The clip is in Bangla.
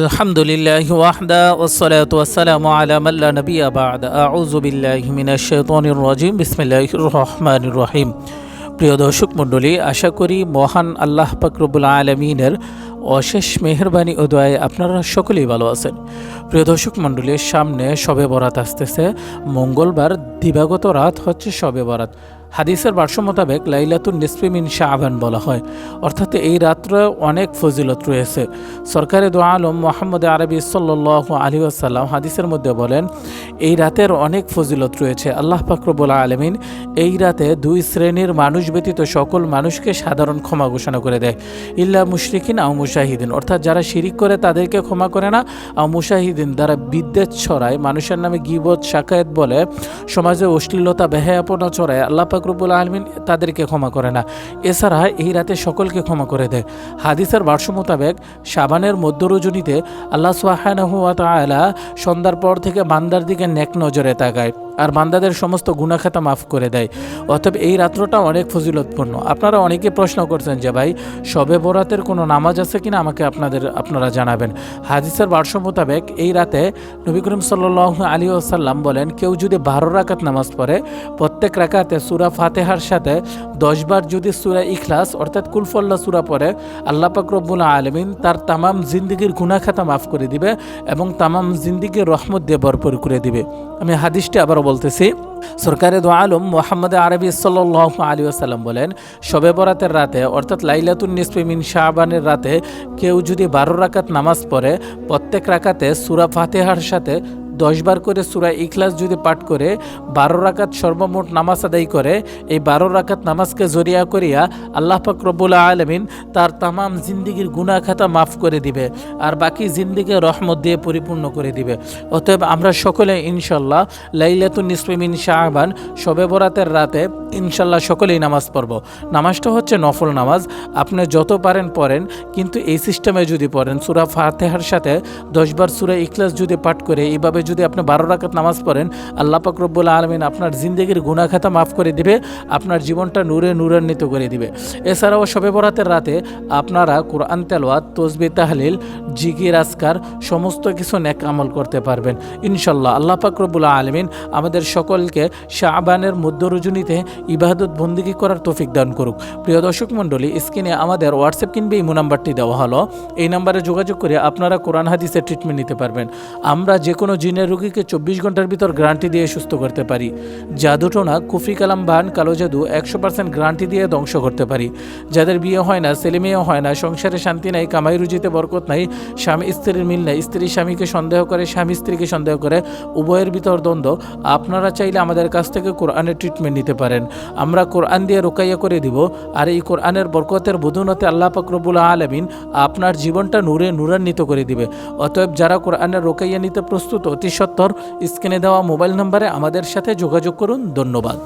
আলহামদুলিল্লাহি ওয়াহদা ওয়াসসালাতু ওয়াসসালামু আলা মান লা নাবিয়্যা বা'দা আউযু বিল্লাহি মিনাশ শাইতানির রাজিম বিসমিল্লাহির রহমানির রহিম। প্রিয় দর্শক মণ্ডলী, আশা করি মহান আল্লাহ পাক রব্বুল আলামিনের অশেষ মেহেরবানি ও দয়ায় আপনারা সকলেই ভালো আছেন। প্রিয় দর্শক মণ্ডলীর সামনে শবে বরাত আসতেছে। মঙ্গলবার দিবাগত রাত হচ্ছে শবে বরাত। হাদিসের ভাষ্য মোতাবেক লাইলাতুন নিসফি মিন শাবান বলা হয়, অর্থাৎ এই রাত্রে অনেক ফজিলত রয়েছে। সরকারে দো আলম মুহাম্মদ আরবি সাল্লাল্লাহু আলাইহি ওয়াসাল্লাম হাদিসের মধ্যে বলেন, এই রাতের অনেক ফজিলত রয়েছে। আল্লাহ পাক রব্বুল আলামিন এই রাতে দুই শ্রেণীর মানুষ ব্যতীত সকল মানুষকে সাধারণ ক্ষমা ঘোষণা করে দেয়। ইল্লা মুশরিকিন আও মুশাহিদিন, অর্থাৎ যারা শিরিক করে তাদেরকে ক্ষমা করে না। আও মুশাহিদিন, যারা বিদ্বেষ ছড়ায়, মানুষের নামে গীবত শাকায়াত বলে, সমাজে অশ্লীলতা বেহায়াপনা ছড়ায়, আল্লাহ পাক রব্বুল আলামিন তাদেরকে ক্ষমা করে না। এছাড়া এই রাতে সকলকে ক্ষমা করে দেয়। হাদিসের ভাষ্য মোতাবেক শাবানের মধ্য রজনীতে আল্লাহ সুবহানাহু ওয়া তাআলা সন্ধ্যার পর থেকে বান্দার দিকে নেক নজরে তাকায় আর বান্দাদের সমস্ত গুনাহ খাতা মাফ করে দেয়। অতএব এই রাত্রটা অনেক ফজিলতপূর্ণ। আপনারা অনেকে প্রশ্ন করছেন যে ভাই, শবে বরাতের কোনো নামাজ আছে কিনা, আমাকে আপনারা জানাবেন। হাদিসের ভাষ্য মোতাবেক এই রাতে নবী করিম সাল্লাল্লাহু আলাইহি ওয়াসাল্লাম বলেন, কেউ যদি 12 রাকাত নামাজ পড়ে, প্রত্যেক রাকাতে সূরা ফাতিহার সাথে 10 বার যদি সূরা ইখলাস অর্থাৎ কুল ফল্লাহ সূরা পড়ে, আল্লাহ পাক রব্বুল আলামিন তার তামাম জিন্দেগির গুনাহ খাতা মাফ করে দিবে এবং তামাম জিন্দেগির রহমত দিয়ে ভরপুর করে দিবে। আমি হাদিসটি আবার বলতেছি। সরকারে দো আলম মুহাম্মদ আরবি সাল্লাল্লাহু আলাইহি ওয়াসাল্লাম বলেন, শবে বরাতের রাতে অর্থাৎ লাইলাতুন নিসফি মিন শাবানের রাতে কেউ যদি 12 রাকাত নামাজ পড়ে, প্রত্যেক রাকাতে সূরা ফাতিহার সাথে 10 বার করে সূরা ইখলাস যদি পাঠ করে 12 রাকাত সর্বমোট নামাজ আদায় করে, এই 12 রাকাত নামাজকে জরিয়া করিয়া আল্লাহ পাক রব্বুল আলামিন তার তামাম জিন্দেগির গুনাহ খাতা মাফ করে দিবে আর বাকি জিন্দেগি রহমত দিয়ে পরিপূর্ণ করে দিবে। অতএব আমরা সকলে ইনশাল্লাহ লাইলাতুন নিসফি মিন শাবান শবে বরাতের রাতে ইনশাল্লাহ সকলেই নামাজ পড়ব। নামাজটা হচ্ছে নফল নামাজ, আপনি যত পারেন পড়েন, কিন্তু এই সিস্টেমে যদি পড়েন সূরা ফাতিহার সাথে 10 বার সূরা ইখলাস যদি পাঠ করে এইভাবে যদি আপনি 12 রাকাত নামাজ পড়েন, আল্লাহ পাক রব্বুল আলামিন আপনার জিন্দেগির গুনাহ খাতা মাফ করে দিবে, আপনার জীবনটা নূরান্বিত করে দিবে। এছাড়াও শবে বরাতের রাতে আপনারা কোরআন তেলাওয়াত, তাসবিহ, তাহলিল, জিকির, আজকার সমস্ত কিছু নেক আমল করতে পারবেন ইনশাল্লাহ। আল্লাহ পাক রব্বুল আলামিন আমাদের সকলকে শাবানের মধ্য রজনীতে ইবাদত বন্দেগী করার তৌফিক দান করুক। প্রিয় দর্শক মণ্ডলী, স্ক্রিনে আমাদের হোয়াটসঅ্যাপ কিংবা ইমো নাম্বারটি দেওয়া হলো। এই নাম্বারে যোগাযোগ করে আপনারা কোরআন হাদিসের ট্রিটমেন্ট নিতে পারবেন। আমরা যে কোনো জিনের রোগীকে 24 ঘন্টার ভিতর গ্যারান্টি দিয়ে সুস্থ করতে পারি। জাদুটোনা, কুফরি কালাম, বান, কালো জাদু 100% গ্যারান্টি দিয়ে ধ্বংস করতে পারি। যাদের বিয়ে হয় না, ছেলে মেয়েও হয় না, সংসারে শান্তি নাই, কামাই রুজিতে বরকত নাই, স্বামী স্ত্রীর মিল নাই, স্ত্রী স্বামীকে সন্দেহ করে, স্বামী স্ত্রীকে সন্দেহ করে, উভয়ের ভিতর দ্বন্দ্ব, আপনারা চাইলে আমাদের কাছ থেকে কোরআনের ট্রিটমেন্ট নিতে পারেন। আমরা কোরআন দিয়ে রুকাইয়া করে দিব। আর এই কোরআনের বরকতের বদৌলতে আল্লাহ পাক রব্বুল আলামিন আপনার জীবনটা নূরান্বিত করে দিবে। অতএব যারা কোরআনের রুকাইয়া নিতে প্রস্তুত, অতি সত্বর স্ক্রিনে দেওয়া মোবাইল নম্বরে আমাদের সাথে যোগাযোগ করুন। ধন্যবাদ।